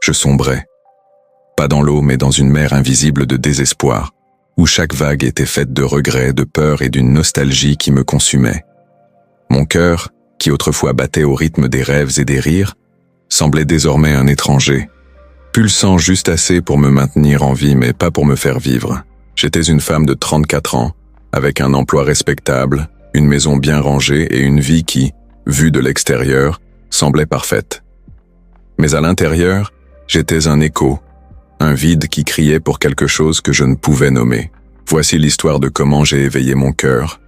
Je sombrais. Pas dans l'eau, mais dans une mer invisible de désespoir, où chaque vague était faite de regrets, de peur et d'une nostalgie qui me consumait. Mon cœur, qui autrefois battait au rythme des rêves et des rires, semblait désormais un étranger, pulsant juste assez pour me maintenir en vie mais pas pour me faire vivre. J'étais une femme de 34 ans, avec un emploi respectable, une maison bien rangée et une vie qui, vue de l'extérieur, semblait parfaite. Mais à l'intérieur, j'étais un écho, un vide qui criait pour quelque chose que je ne pouvais nommer. Voici l'histoire de comment j'ai éveillé mon cœur,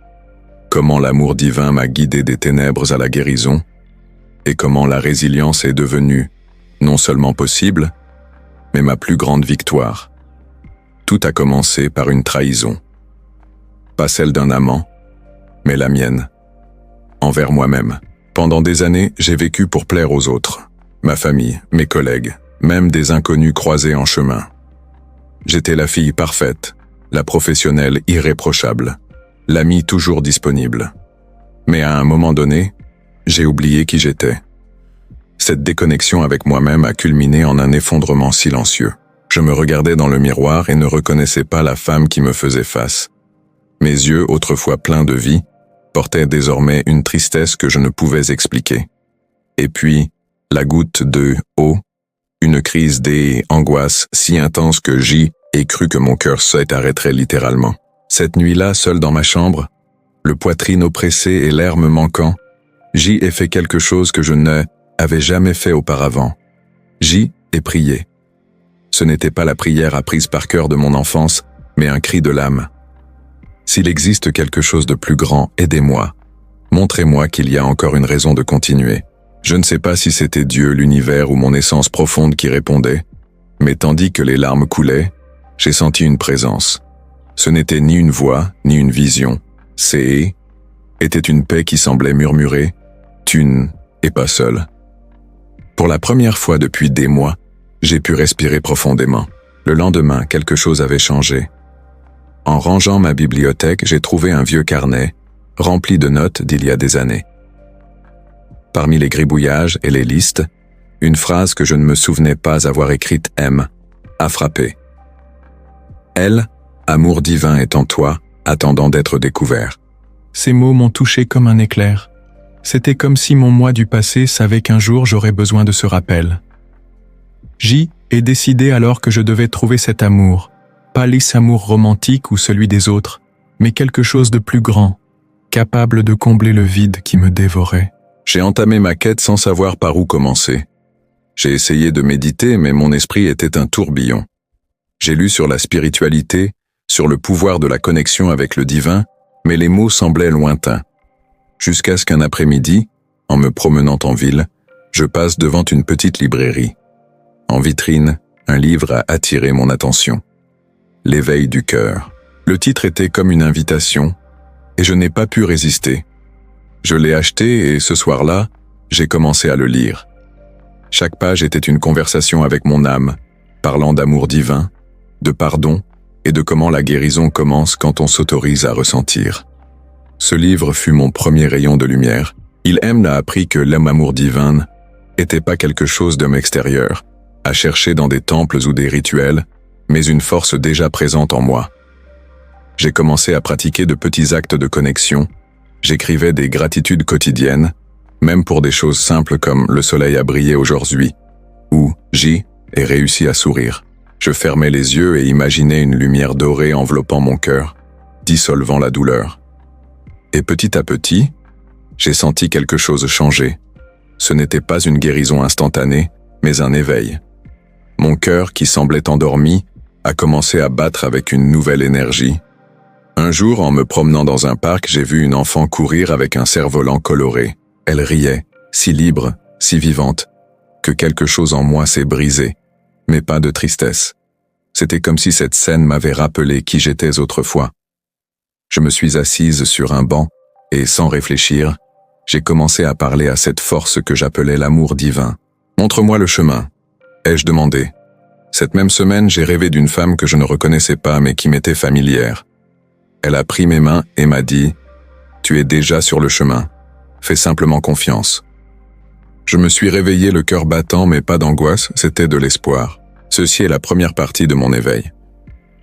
comment l'amour divin m'a guidé des ténèbres à la guérison, et comment la résilience est devenue, non seulement possible, mais ma plus grande victoire. Tout a commencé par une trahison. Pas celle d'un amant, mais la mienne. Envers moi-même. Pendant des années, j'ai vécu pour plaire aux autres. Ma famille, mes collègues, même des inconnus croisés en chemin. J'étais la fille parfaite, la professionnelle irréprochable, l'amie toujours disponible. Mais à un moment donné, j'ai oublié qui j'étais. Cette déconnexion avec moi-même a culminé en un effondrement silencieux. Je me regardais dans le miroir et ne reconnaissais pas la femme qui me faisait face. Mes yeux, autrefois pleins de vie, portaient désormais une tristesse que je ne pouvais expliquer. Et puis, la goutte de eau, une crise d'angoisse si intense que j'y ai cru que mon cœur s'arrêterait littéralement. Cette nuit-là, seul dans ma chambre, le poitrine oppressé et l'air me manquant, j'y ai fait quelque chose que je n'avais jamais fait auparavant. J'y ai prié. Ce n'était pas la prière apprise par cœur de mon enfance, mais un cri de l'âme. S'il existe quelque chose de plus grand, aidez-moi. Montrez-moi qu'il y a encore une raison de continuer. Je ne sais pas si c'était Dieu, l'univers ou mon essence profonde qui répondait, mais tandis que les larmes coulaient, j'ai senti une présence. Ce n'était ni une voix, ni une vision. Était une paix qui semblait murmurer « Tu n'es pas seul ». Pour la première fois depuis des mois, j'ai pu respirer profondément. Le lendemain, quelque chose avait changé. En rangeant ma bibliothèque, j'ai trouvé un vieux carnet, rempli de notes d'il y a des années. Parmi les gribouillages et les listes, une phrase que je ne me souvenais pas avoir écrite a frappé. Elle, amour divin est en toi, attendant d'être découvert. Ces mots m'ont touché comme un éclair. C'était comme si mon moi du passé savait qu'un jour j'aurais besoin de ce rappel. J'y ai décidé alors que je devais trouver cet amour, pas l'amour romantique ou celui des autres, mais quelque chose de plus grand, capable de combler le vide qui me dévorait. J'ai entamé ma quête sans savoir par où commencer. J'ai essayé de méditer, mais mon esprit était un tourbillon. J'ai lu sur la spiritualité, sur le pouvoir de la connexion avec le divin, mais les mots semblaient lointains. Jusqu'à ce qu'un après-midi, en me promenant en ville, je passe devant une petite librairie. En vitrine, un livre a attiré mon attention. L'éveil du cœur. Le titre était comme une invitation, et je n'ai pas pu résister. Je l'ai acheté et ce soir-là, j'ai commencé à le lire. Chaque page était une conversation avec mon âme, parlant d'amour divin, de pardon et de comment la guérison commence quand on s'autorise à ressentir. Ce livre fut mon premier rayon de lumière. Il m'a appris que l'amour divin n'était pas quelque chose d'homme extérieur, à chercher dans des temples ou des rituels, mais une force déjà présente en moi. J'ai commencé à pratiquer de petits actes de connexion. J'écrivais des gratitudes quotidiennes, même pour des choses simples comme le soleil a brillé aujourd'hui, ou j'y ai réussi à sourire. Je fermais les yeux et imaginais une lumière dorée enveloppant mon cœur, dissolvant la douleur. Et petit à petit, j'ai senti quelque chose changer. Ce n'était pas une guérison instantanée, mais un éveil. Mon cœur, qui semblait endormi, a commencé à battre avec une nouvelle énergie. Un jour, en me promenant dans un parc, j'ai vu une enfant courir avec un cerf-volant coloré. Elle riait, si libre, si vivante, que quelque chose en moi s'est brisé, mais pas de tristesse. C'était comme si cette scène m'avait rappelé qui j'étais autrefois. Je me suis assise sur un banc, et sans réfléchir, j'ai commencé à parler à cette force que j'appelais l'amour divin. « Montre-moi le chemin », ai-je demandé. Cette même semaine, j'ai rêvé d'une femme que je ne reconnaissais pas mais qui m'était familière. Elle a pris mes mains et m'a dit « Tu es déjà sur le chemin, fais simplement confiance ». Je me suis réveillé le cœur battant mais pas d'angoisse, c'était de l'espoir. Ceci est la première partie de mon éveil.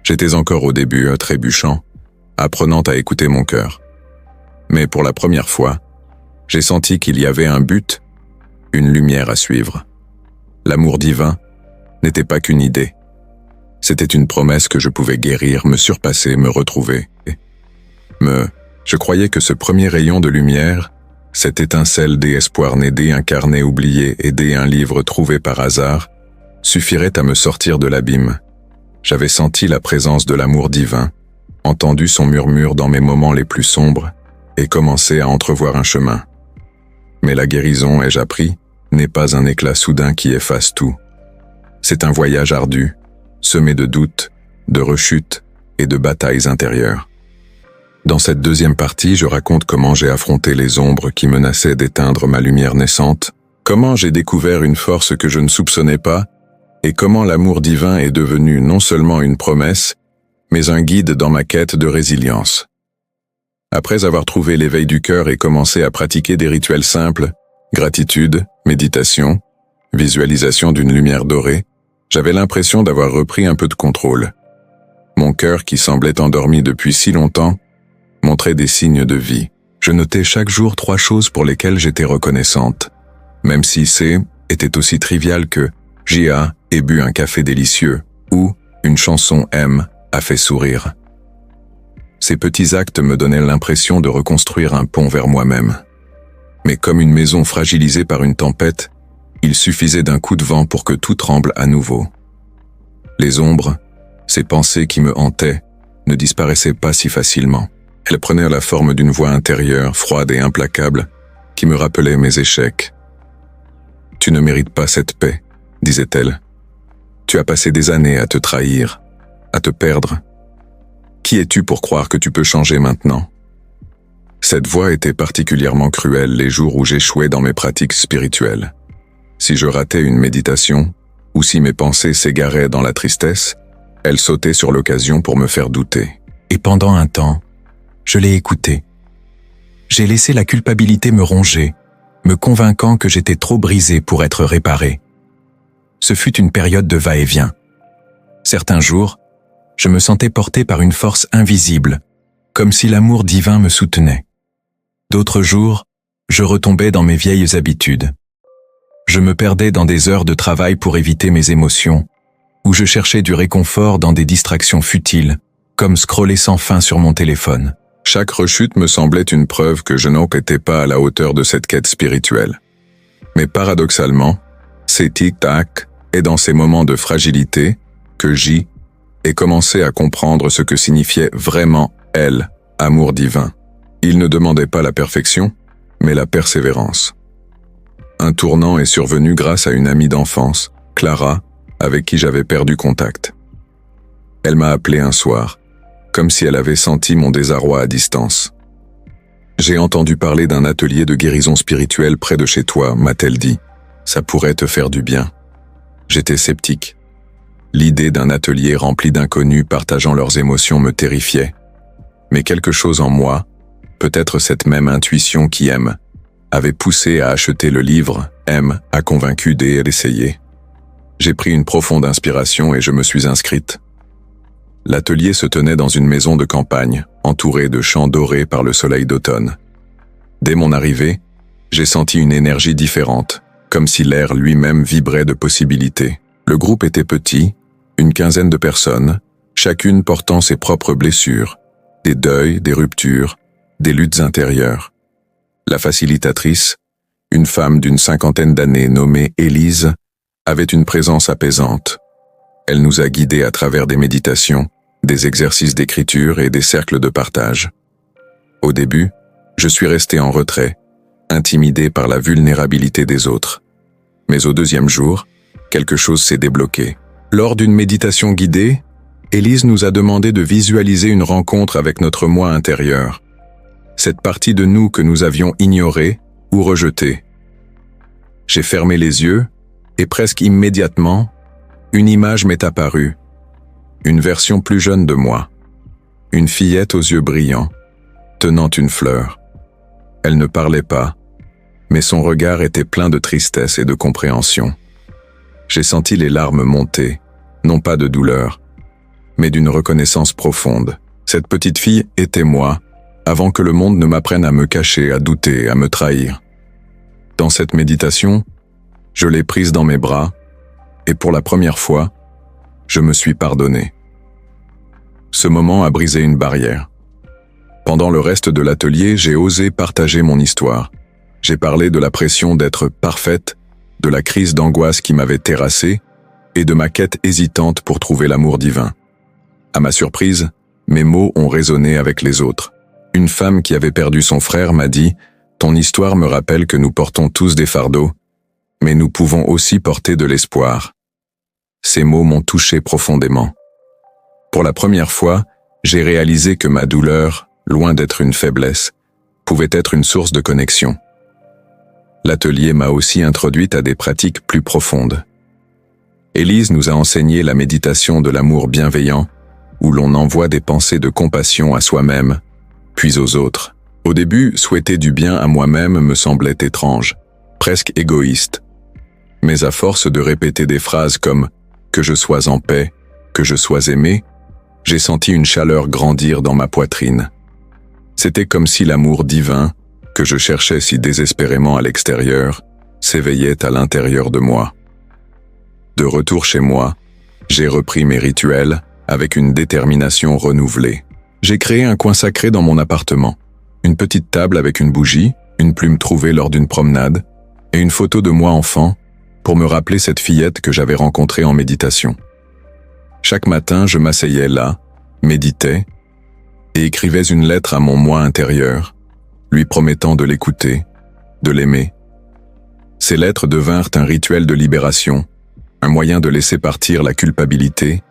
J'étais encore au début, trébuchant, apprenant à écouter mon cœur. Mais pour la première fois, j'ai senti qu'il y avait un but, une lumière à suivre. L'amour divin n'était pas qu'une idée. C'était une promesse que je pouvais guérir, me surpasser, me retrouver. Je croyais que ce premier rayon de lumière, cette étincelle d'espoir né incarné, oublié, aidé un livre trouvé par hasard, suffirait à me sortir de l'abîme. J'avais senti la présence de l'amour divin, entendu son murmure dans mes moments les plus sombres, et commencé à entrevoir un chemin. Mais la guérison, ai-je appris, n'est pas un éclat soudain qui efface tout. C'est un voyage ardu, semé de doutes, de rechutes et de batailles intérieures. Dans cette deuxième partie, je raconte comment j'ai affronté les ombres qui menaçaient d'éteindre ma lumière naissante, comment j'ai découvert une force que je ne soupçonnais pas, et comment l'amour divin est devenu non seulement une promesse, mais un guide dans ma quête de résilience. Après avoir trouvé l'éveil du cœur et commencé à pratiquer des rituels simples, gratitude, méditation, visualisation d'une lumière dorée, j'avais l'impression d'avoir repris un peu de contrôle. Mon cœur, qui semblait endormi depuis si longtemps, montrait des signes de vie. Je notais chaque jour 3 choses pour lesquelles j'étais reconnaissante, même si était aussi trivial que J.A. ait bu un café délicieux ou une chanson M a fait sourire. Ces petits actes me donnaient l'impression de reconstruire un pont vers moi-même. Mais comme une maison fragilisée par une tempête, il suffisait d'un coup de vent pour que tout tremble à nouveau. Les ombres, ces pensées qui me hantaient, ne disparaissaient pas si facilement. Elles prenaient la forme d'une voix intérieure, froide et implacable, qui me rappelait mes échecs. « Tu ne mérites pas cette paix », disait-elle. « Tu as passé des années à te trahir, à te perdre. Qui es-tu pour croire que tu peux changer maintenant ?» Cette voix était particulièrement cruelle les jours où j'échouais dans mes pratiques spirituelles. Si je ratais une méditation, ou si mes pensées s'égaraient dans la tristesse, elle sautait sur l'occasion pour me faire douter. Et pendant un temps, je l'ai écoutée. J'ai laissé la culpabilité me ronger, me convainquant que j'étais trop brisé pour être réparé. Ce fut une période de va-et-vient. Certains jours, je me sentais porté par une force invisible, comme si l'amour divin me soutenait. D'autres jours, je retombais dans mes vieilles habitudes. Je me perdais dans des heures de travail pour éviter mes émotions, ou je cherchais du réconfort dans des distractions futiles, comme scroller sans fin sur mon téléphone. Chaque rechute me semblait une preuve que je n'étais pas à la hauteur de cette quête spirituelle. Mais paradoxalement, c'est tic-tac et dans ces moments de fragilité que J ai commencé à comprendre ce que signifiait vraiment elle, amour divin. Il ne demandait pas la perfection, mais la persévérance. Un tournant est survenu grâce à une amie d'enfance, Clara, avec qui j'avais perdu contact. Elle m'a appelé un soir, comme si elle avait senti mon désarroi à distance. « J'ai entendu parler d'un atelier de guérison spirituelle près de chez toi, m'a-t-elle dit. Ça pourrait te faire du bien. » J'étais sceptique. L'idée d'un atelier rempli d'inconnus partageant leurs émotions me terrifiait. Mais quelque chose en moi, peut-être cette même intuition qui aime, avait poussé à acheter le livre « M » a convaincu d'essayer l'essayer. J'ai pris une profonde inspiration et je me suis inscrite. L'atelier se tenait dans une maison de campagne, entourée de champs dorés par le soleil d'automne. Dès mon arrivée, j'ai senti une énergie différente, comme si l'air lui-même vibrait de possibilités. Le groupe était petit, une quinzaine de personnes, chacune portant ses propres blessures, des deuils, des ruptures, des luttes intérieures. La facilitatrice, une femme d'une 50aine d'années nommée Élise, avait une présence apaisante. Elle nous a guidés à travers des méditations, des exercices d'écriture et des cercles de partage. Au début, je suis resté en retrait, intimidé par la vulnérabilité des autres. Mais au deuxième jour, quelque chose s'est débloqué. Lors d'une méditation guidée, Élise nous a demandé de visualiser une rencontre avec notre moi intérieur, cette partie de nous que nous avions ignorée ou rejetée. J'ai fermé les yeux et presque immédiatement, une image m'est apparue, une version plus jeune de moi, une fillette aux yeux brillants, tenant une fleur. Elle ne parlait pas, mais son regard était plein de tristesse et de compréhension. J'ai senti les larmes monter, non pas de douleur, mais d'une reconnaissance profonde. Cette petite fille était moi, avant que le monde ne m'apprenne à me cacher, à douter, à me trahir. Dans cette méditation, je l'ai prise dans mes bras, et pour la première fois, je me suis pardonné. Ce moment a brisé une barrière. Pendant le reste de l'atelier, j'ai osé partager mon histoire. J'ai parlé de la pression d'être parfaite, de la crise d'angoisse qui m'avait terrassé, et de ma quête hésitante pour trouver l'amour divin. À ma surprise, mes mots ont résonné avec les autres. Une femme qui avait perdu son frère m'a dit « Ton histoire me rappelle que nous portons tous des fardeaux, mais nous pouvons aussi porter de l'espoir. » Ces mots m'ont touché profondément. Pour la première fois, j'ai réalisé que ma douleur, loin d'être une faiblesse, pouvait être une source de connexion. L'atelier m'a aussi introduite à des pratiques plus profondes. Élise nous a enseigné la méditation de l'amour bienveillant, où l'on envoie des pensées de compassion à soi-même, puis aux autres. Au début, souhaiter du bien à moi-même me semblait étrange, presque égoïste. Mais à force de répéter des phrases comme « que je sois en paix »,« que je sois aimé », j'ai senti une chaleur grandir dans ma poitrine. C'était comme si l'amour divin, que je cherchais si désespérément à l'extérieur, s'éveillait à l'intérieur de moi. De retour chez moi, j'ai repris mes rituels avec une détermination renouvelée. J'ai créé un coin sacré dans mon appartement, une petite table avec une bougie, une plume trouvée lors d'une promenade, et une photo de moi enfant, pour me rappeler cette fillette que j'avais rencontrée en méditation. Chaque matin, je m'asseyais là, méditais, et écrivais une lettre à mon moi intérieur, lui promettant de l'écouter, de l'aimer. Ces lettres devinrent un rituel de libération, un moyen de laisser partir la culpabilité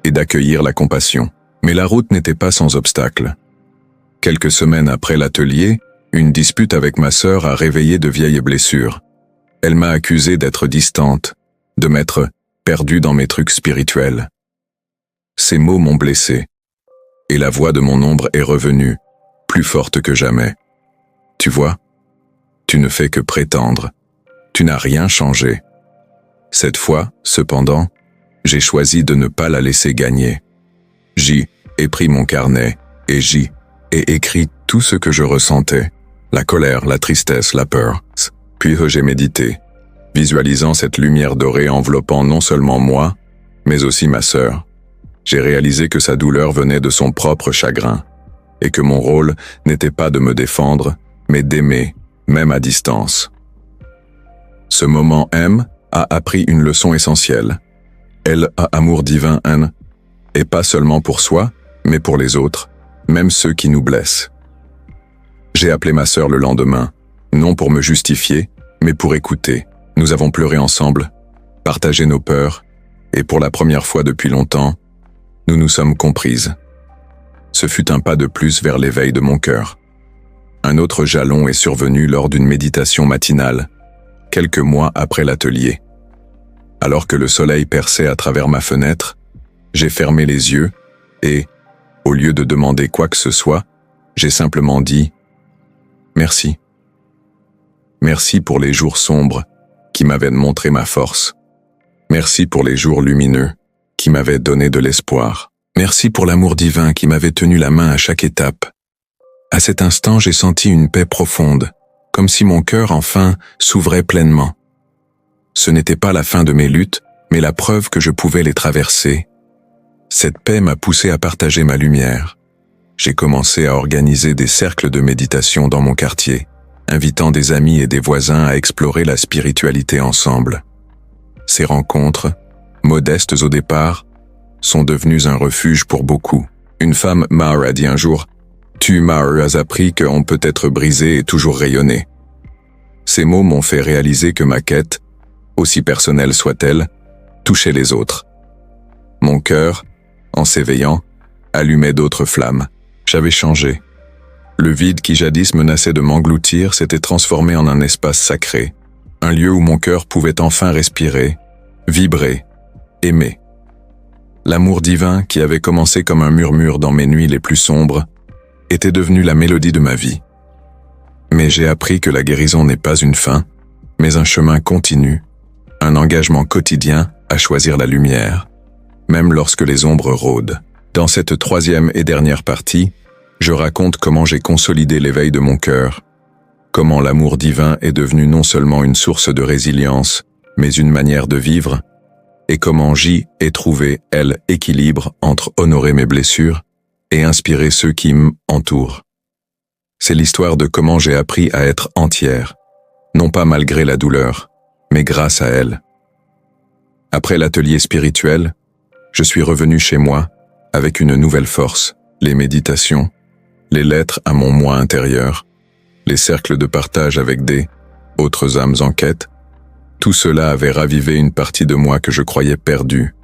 et d'accueillir la compassion. Mais la route n'était pas sans obstacles. Quelques semaines après l'atelier, une dispute avec ma sœur a réveillé de vieilles blessures. Elle m'a accusé d'être distante, de m'être perdu dans mes trucs spirituels. Ces mots m'ont blessé, et la voix de mon ombre est revenue, plus forte que jamais. Tu vois, tu ne fais que prétendre, tu n'as rien changé. Cette fois, cependant, j'ai choisi de ne pas la laisser gagner. J'y ai pris mon carnet, et j'y ai écrit tout ce que je ressentais, la colère, la tristesse, la peur. Puis j'ai médité, visualisant cette lumière dorée enveloppant non seulement moi, mais aussi ma sœur. J'ai réalisé que sa douleur venait de son propre chagrin, et que mon rôle n'était pas de me défendre, mais d'aimer, même à distance. Ce moment M a appris une leçon essentielle. Elle a amour divin N, et pas seulement pour soi, mais pour les autres, même ceux qui nous blessent. J'ai appelé ma sœur le lendemain, non pour me justifier, mais pour écouter. Nous avons pleuré ensemble, partagé nos peurs, et pour la première fois depuis longtemps, nous nous sommes comprises. Ce fut un pas de plus vers l'éveil de mon cœur. Un autre jalon est survenu lors d'une méditation matinale, quelques mois après l'atelier. Alors que le soleil perçait à travers ma fenêtre, j'ai fermé les yeux et, au lieu de demander quoi que ce soit, j'ai simplement dit « Merci. Merci pour les jours sombres qui m'avaient montré ma force. Merci pour les jours lumineux qui m'avaient donné de l'espoir. Merci pour l'amour divin qui m'avait tenu la main à chaque étape. » À cet instant, j'ai senti une paix profonde, comme si mon cœur enfin s'ouvrait pleinement. Ce n'était pas la fin de mes luttes, mais la preuve que je pouvais les traverser. Cette paix m'a poussé à partager ma lumière. J'ai commencé à organiser des cercles de méditation dans mon quartier, invitant des amis et des voisins à explorer la spiritualité ensemble. Ces rencontres, modestes au départ, sont devenues un refuge pour beaucoup. Une femme a dit un jour « Tu m'as appris qu'on peut être brisé et toujours rayonner ». Ces mots m'ont fait réaliser que ma quête, aussi personnelle soit-elle, touchait les autres. Mon cœur, en s'éveillant, allumait d'autres flammes. J'avais changé. Le vide qui jadis menaçait de m'engloutir s'était transformé en un espace sacré, un lieu où mon cœur pouvait enfin respirer, vibrer, aimer. L'amour divin, qui avait commencé comme un murmure dans mes nuits les plus sombres, était devenu la mélodie de ma vie. Mais j'ai appris que la guérison n'est pas une fin, mais un chemin continu, un engagement quotidien à choisir la lumière, même lorsque les ombres rôdent. Dans cette troisième et dernière partie, je raconte comment j'ai consolidé l'éveil de mon cœur, comment l'amour divin est devenu non seulement une source de résilience, mais une manière de vivre, et comment J ait trouvé, elle, équilibre entre honorer mes blessures et inspirer ceux qui m'entourent. C'est l'histoire de comment j'ai appris à être entière, non pas malgré la douleur, mais grâce à elle. Après l'atelier spirituel, je suis revenu chez moi avec une nouvelle force, les méditations, les lettres à mon moi intérieur, les cercles de partage avec des autres âmes en quête. Tout cela avait ravivé une partie de moi que je croyais perdue.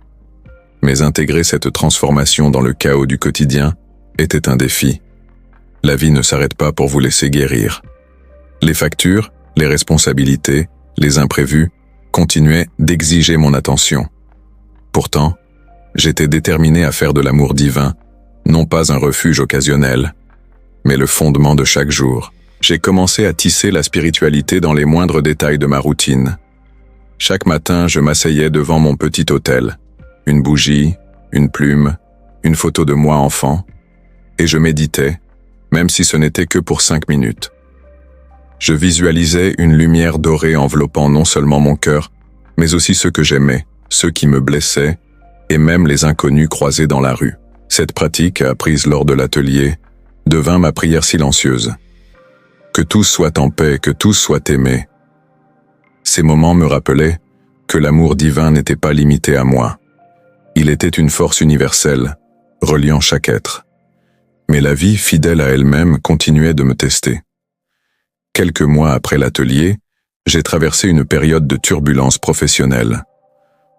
Mais intégrer cette transformation dans le chaos du quotidien était un défi. La vie ne s'arrête pas pour vous laisser guérir. Les factures, les responsabilités, les imprévus continuaient d'exiger mon attention. Pourtant, j'étais déterminé à faire de l'amour divin, non pas un refuge occasionnel, mais le fondement de chaque jour. J'ai commencé à tisser la spiritualité dans les moindres détails de ma routine. Chaque matin, je m'asseyais devant mon petit autel, une bougie, une plume, une photo de moi enfant, et je méditais, même si ce n'était que pour 5 minutes. Je visualisais une lumière dorée enveloppant non seulement mon cœur, mais aussi ceux que j'aimais, ceux qui me blessaient, et même les inconnus croisés dans la rue. Cette pratique, apprise lors de l'atelier, devint ma prière silencieuse. Que tous soient en paix, que tous soient aimés. Ces moments me rappelaient que l'amour divin n'était pas limité à moi. Il était une force universelle, reliant chaque être. Mais la vie, fidèle à elle-même, continuait de me tester. Quelques mois après l'atelier, j'ai traversé une période de turbulence professionnelle.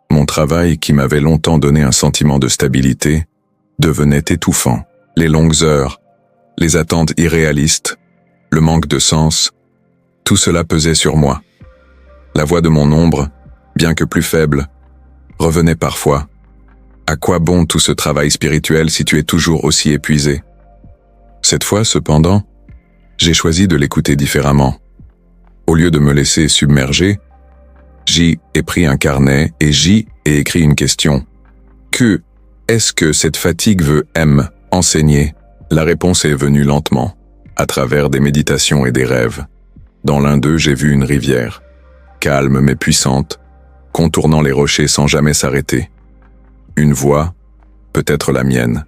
Mon travail, qui m'avait longtemps donné un sentiment de stabilité, devenait étouffant. Les longues heures, les attentes irréalistes, le manque de sens, tout cela pesait sur moi. La voix de mon ombre, bien que plus faible, revenait parfois. À quoi bon tout ce travail spirituel si tu es toujours aussi épuisé? Cette fois, cependant, j'ai choisi de l'écouter différemment. Au lieu de me laisser submerger, J ai pris un carnet et J ai écrit une question. Que est-ce que cette fatigue veut enseigner? La réponse est venue lentement, à travers des méditations et des rêves. Dans l'un d'eux, j'ai vu une rivière, calme mais puissante, contournant les rochers sans jamais s'arrêter. Une voix, peut-être la mienne,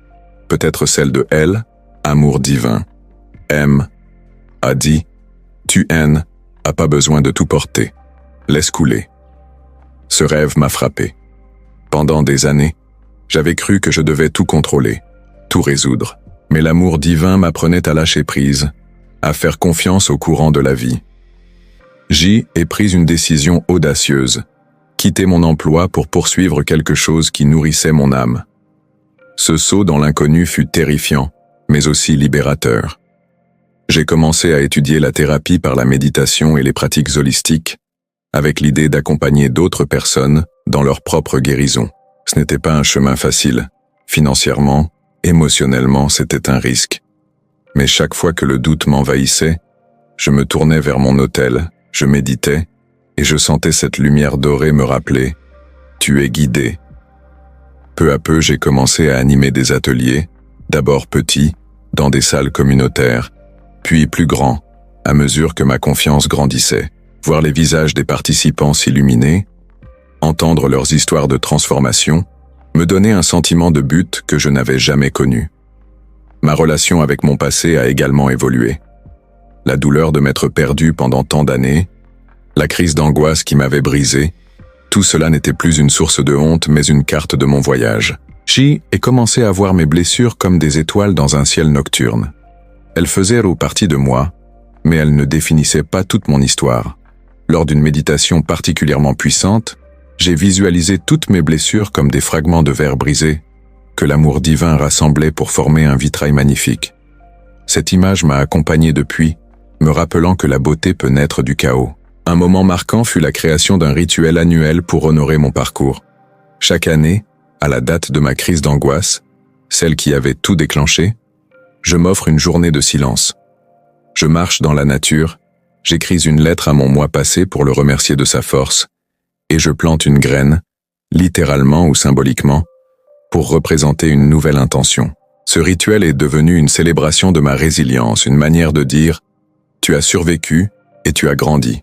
peut-être celle de elle, amour divin. M a dit, tu n'as pas besoin de tout porter. Laisse couler. Ce rêve m'a frappé. Pendant des années, j'avais cru que je devais tout contrôler, tout résoudre. Mais l'amour divin m'apprenait à lâcher prise, à faire confiance au courant de la vie. J ai pris une décision audacieuse, quitter mon emploi pour poursuivre quelque chose qui nourrissait mon âme. Ce saut dans l'inconnu fut terrifiant, mais aussi libérateur. J'ai commencé à étudier la thérapie par la méditation et les pratiques holistiques, avec l'idée d'accompagner d'autres personnes dans leur propre guérison. Ce n'était pas un chemin facile. Financièrement, émotionnellement, c'était un risque. Mais chaque fois que le doute m'envahissait, je me tournais vers mon autel, je méditais, et je sentais cette lumière dorée me rappeler « Tu es guidé ». Peu à peu, j'ai commencé à animer des ateliers, d'abord petits, dans des salles communautaires, puis plus grands, à mesure que ma confiance grandissait. Voir les visages des participants s'illuminer, entendre leurs histoires de transformation, me donnait un sentiment de but que je n'avais jamais connu. Ma relation avec mon passé a également évolué. La douleur de m'être perdu pendant tant d'années, la crise d'angoisse qui m'avait brisé, tout cela n'était plus une source de honte mais une carte de mon voyage. J ai commencé à voir mes blessures comme des étoiles dans un ciel nocturne. Elles faisaient partie de moi, mais elles ne définissaient pas toute mon histoire. Lors d'une méditation particulièrement puissante, j'ai visualisé toutes mes blessures comme des fragments de verre brisés, que l'amour divin rassemblait pour former un vitrail magnifique. Cette image m'a accompagné depuis, me rappelant que la beauté peut naître du chaos. Un moment marquant fut la création d'un rituel annuel pour honorer mon parcours. Chaque année, à la date de ma crise d'angoisse, celle qui avait tout déclenché, je m'offre une journée de silence. Je marche dans la nature J'écris une lettre à mon moi passé pour le remercier de sa force, et je plante une graine, littéralement ou symboliquement, pour représenter une nouvelle intention. Ce rituel est devenu une célébration de ma résilience, une manière de dire « tu as survécu et tu as grandi ».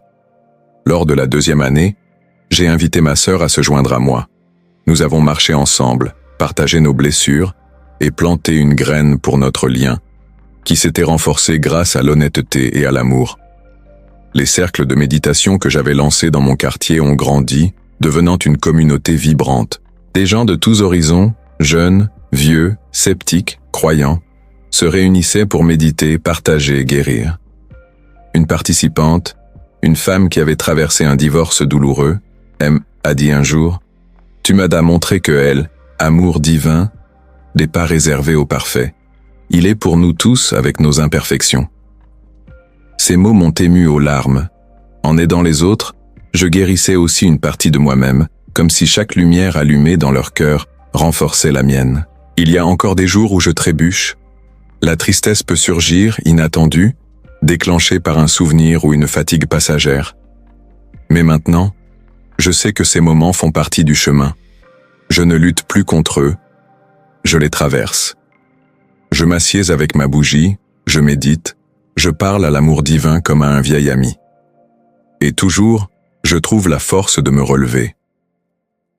Lors de la 2e année, j'ai invité ma sœur à se joindre à moi. Nous avons marché ensemble, partagé nos blessures et planté une graine pour notre lien, qui s'était renforcé grâce à l'honnêteté et à l'amour. Les cercles de méditation que j'avais lancés dans mon quartier ont grandi, devenant une communauté vibrante. Des gens de tous horizons, jeunes, vieux, sceptiques, croyants, se réunissaient pour méditer, partager, guérir. Une participante, une femme qui avait traversé un divorce douloureux, a dit un jour « Tu m'as montré que elle, amour divin, n'est pas réservé au parfait. Il est pour nous tous avec nos imperfections. » Ces mots m'ont ému aux larmes. En aidant les autres, je guérissais aussi une partie de moi-même, comme si chaque lumière allumée dans leur cœur renforçait la mienne. Il y a encore des jours où je trébuche. La tristesse peut surgir, inattendue, déclenchée par un souvenir ou une fatigue passagère. Mais maintenant, je sais que ces moments font partie du chemin. Je ne lutte plus contre eux, je les traverse. Je m'assieds avec ma bougie, je médite, je parle à l'amour divin comme à un vieil ami. Et toujours, je trouve la force de me relever.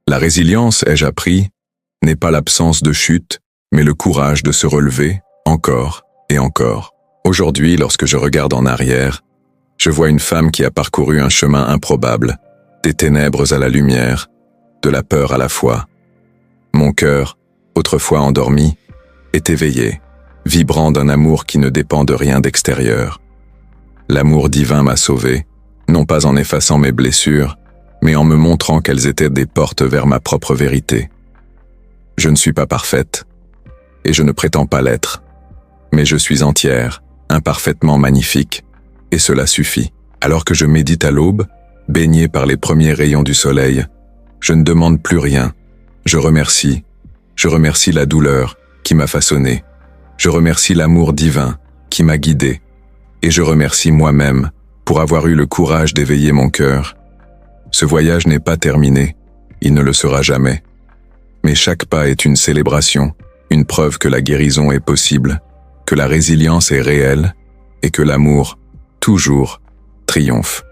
La résilience, ai-je appris, n'est pas l'absence de chute, mais le courage de se relever, encore et encore. Aujourd'hui, lorsque je regarde en arrière, je vois une femme qui a parcouru un chemin improbable, des ténèbres à la lumière, de la peur à la foi. Mon cœur, autrefois endormi, est éveillé, vibrant d'un amour qui ne dépend de rien d'extérieur. L'amour divin m'a sauvé, non pas en effaçant mes blessures, mais en me montrant qu'elles étaient des portes vers ma propre vérité. Je ne suis pas parfaite, et je ne prétends pas l'être, mais je suis entière, imparfaitement magnifique, et cela suffit. Alors que je médite à l'aube, baigné par les premiers rayons du soleil, je ne demande plus rien. Je remercie la douleur qui m'a façonné, je remercie l'amour divin qui m'a guidé, et je remercie moi-même pour avoir eu le courage d'éveiller mon cœur. Ce voyage n'est pas terminé, il ne le sera jamais. Mais chaque pas est une célébration, une preuve que la guérison est possible, que la résilience est réelle et que l'amour, toujours, triomphe.